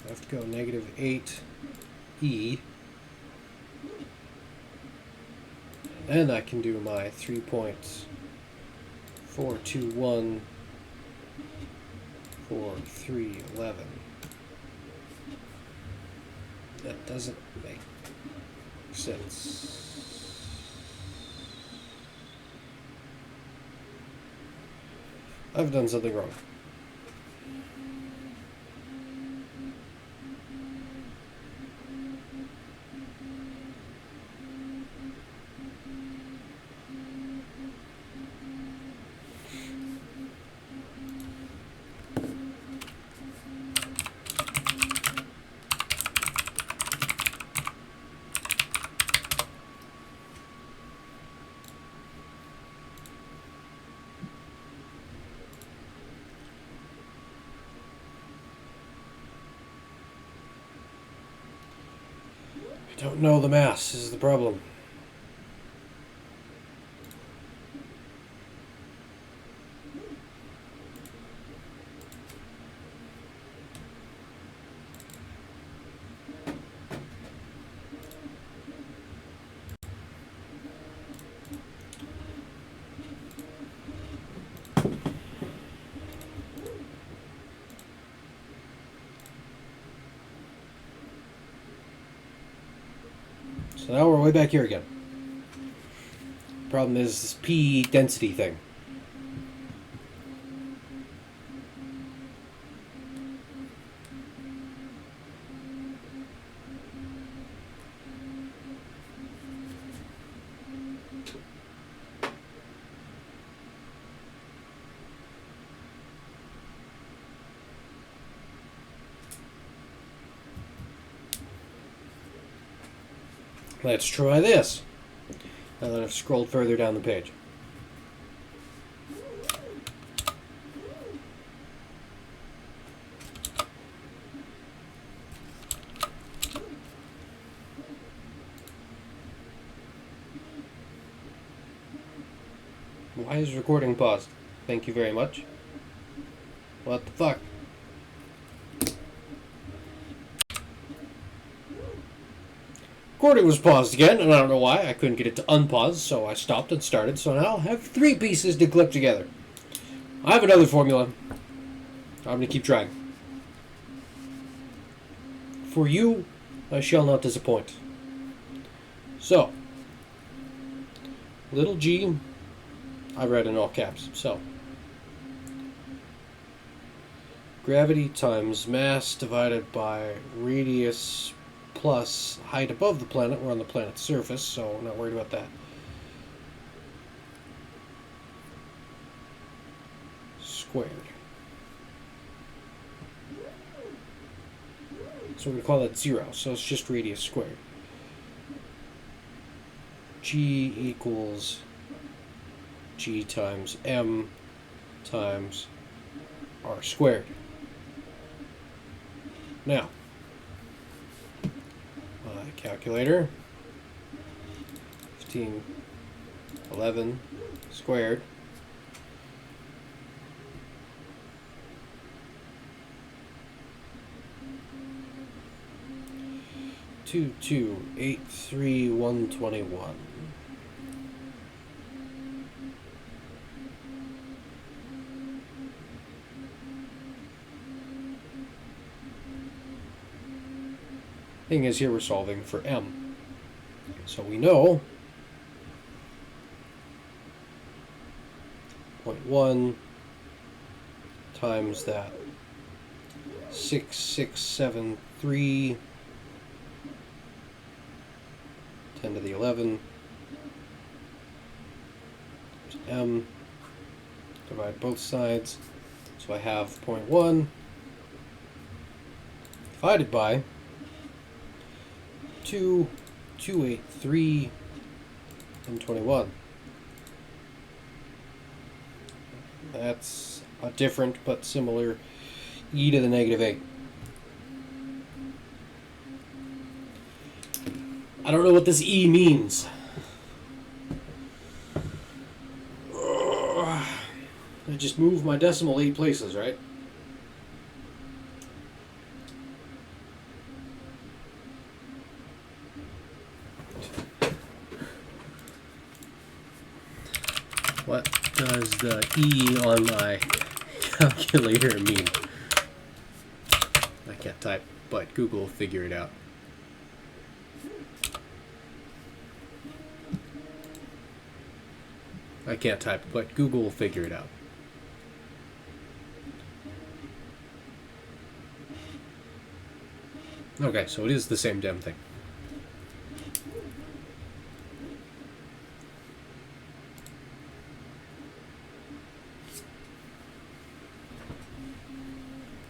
I have to go negative 8 E. And then I can do my 3.4214311. That doesn't make sense. I've done something wrong. Don't know the mass is the problem. So now we're way back here again. Problem is this P density thing. Let's try this. Now that I've scrolled further down the page. Why is recording paused? Thank you very much. What the fuck? Recording was paused again, and I don't know why. I couldn't get it to unpause, so I stopped and started. So now I have 3 pieces to clip together. I have another formula. I'm going to keep trying. For you, I shall not disappoint. So, little g, I read in all caps. So, gravity times mass divided by radius plus height above the planet. We're on the planet's surface, so I'm not worried about that. Squared. So we're going to call that 0, so it's just radius squared. G equals G times M times R squared. Now, calculator, 1511 squared two 83121. Thing is, here we're solving for m. So we know 0.1 times that 6673 10 to the 11 m. Divide both sides. So I have 0.1 divided by 283 and 21. That's a different but similar e to the negative 8. I don't know what this e means. I just moved my decimal 8 places, right? What does the E on my calculator mean? I can't type, but Google will figure it out. I can't type, but Google will figure it out. Okay, so it is the same damn thing.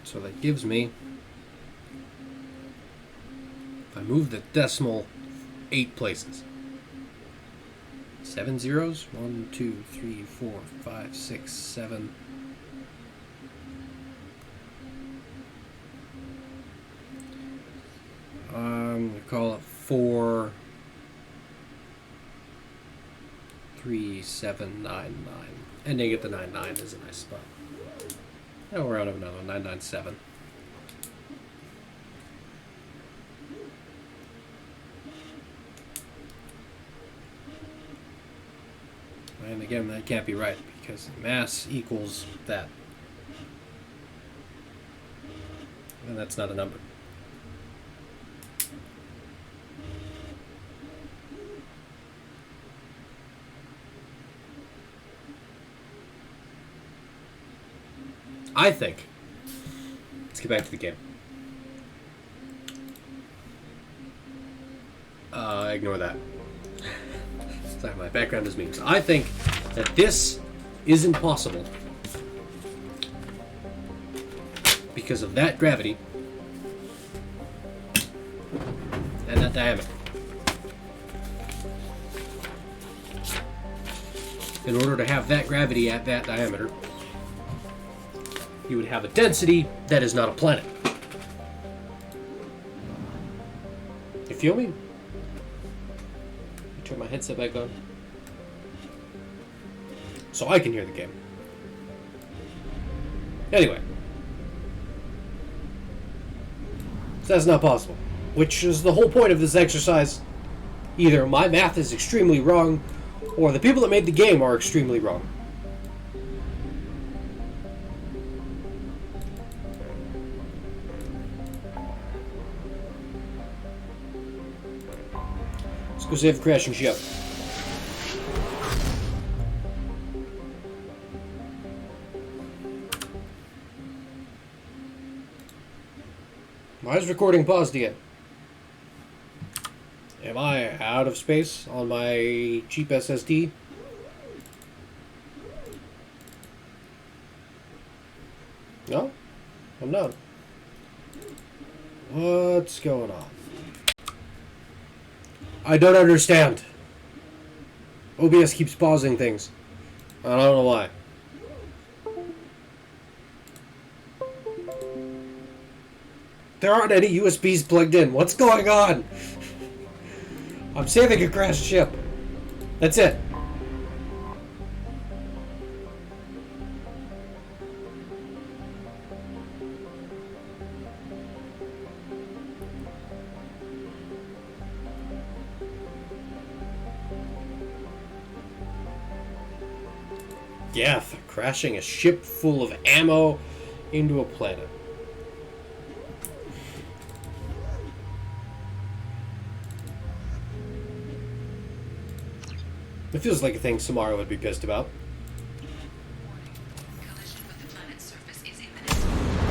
So that gives me, if I move the decimal 8 places, 7 zeros, 1, 2, 3, 4, 5, 6, 7. I'm going to call it 4 3799. Ending at the 99 is a nice spot. And we're out of another 997. And again, that can't be right because mass equals that. And that's not a number. I think. Let's get back to the game. Ignore that. Sorry, my background is memes. I think that this isn't possible because of that gravity and that diameter. In order to have that gravity at that diameter, you would have a density that is not a planet. You feel me? Turn my headset back on so I can hear the game. Anyway, so that's not possible, which is the whole point of this exercise. Either my math is extremely wrong, or the people that made the game are extremely wrong. Let's go save the crashing ship. Why is recording paused again? Am I out of space on my cheap SSD? No? I'm not. What's going on? I don't understand. OBS keeps pausing things. I don't know why. There aren't any USBs plugged in. What's going on? I'm saving a crashed ship. That's it. Yeah, crashing a ship full of ammo into a planet. It feels like a thing Samara would be pissed about. Collision with the planet's surface is imminent.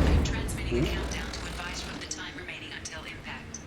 I am transmitting a countdown to advise you of the time remaining until impact.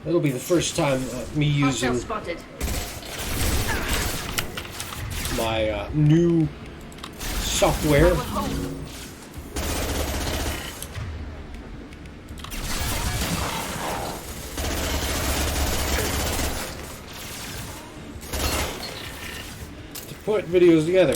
It'll be the first time me using my new software. To put videos together.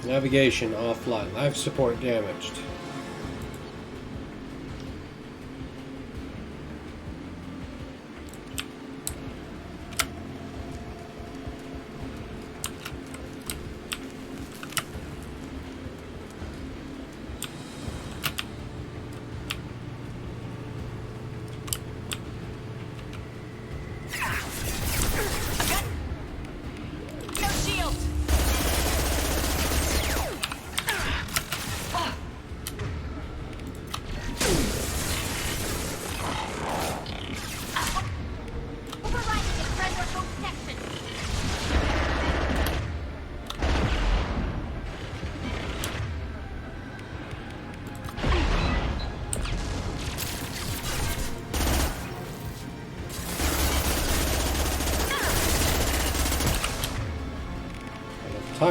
Navigation offline. Life support damaged.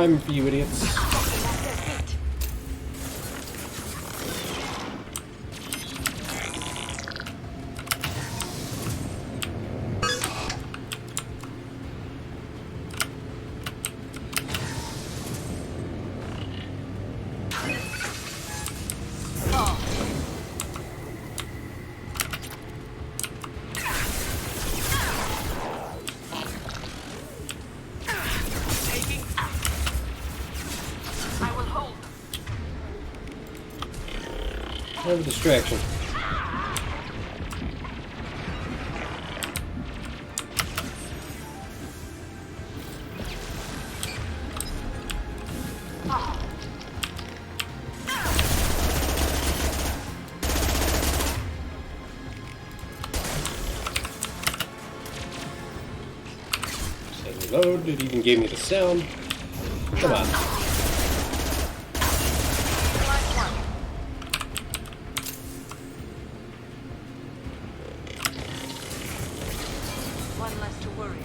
time for you idiots. Have a distraction. Say reload. It even gave me the sound. Come on. One less to worry.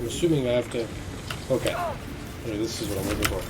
I'm assuming I have to... Okay. Okay, this is what I'm looking for.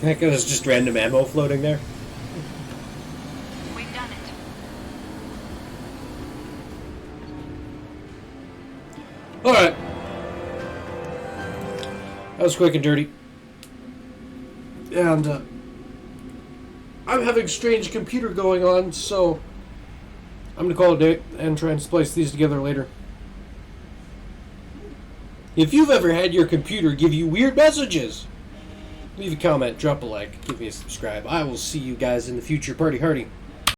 Heck, there's just random ammo floating there. We've done it. Alright. That was quick and dirty. And, I'm having strange computer going on, so I'm gonna call it a day and try and splice these together later. If you've ever had your computer give you weird messages, leave a comment, drop a like, give me a subscribe. I will see you guys in the future. Party hardy.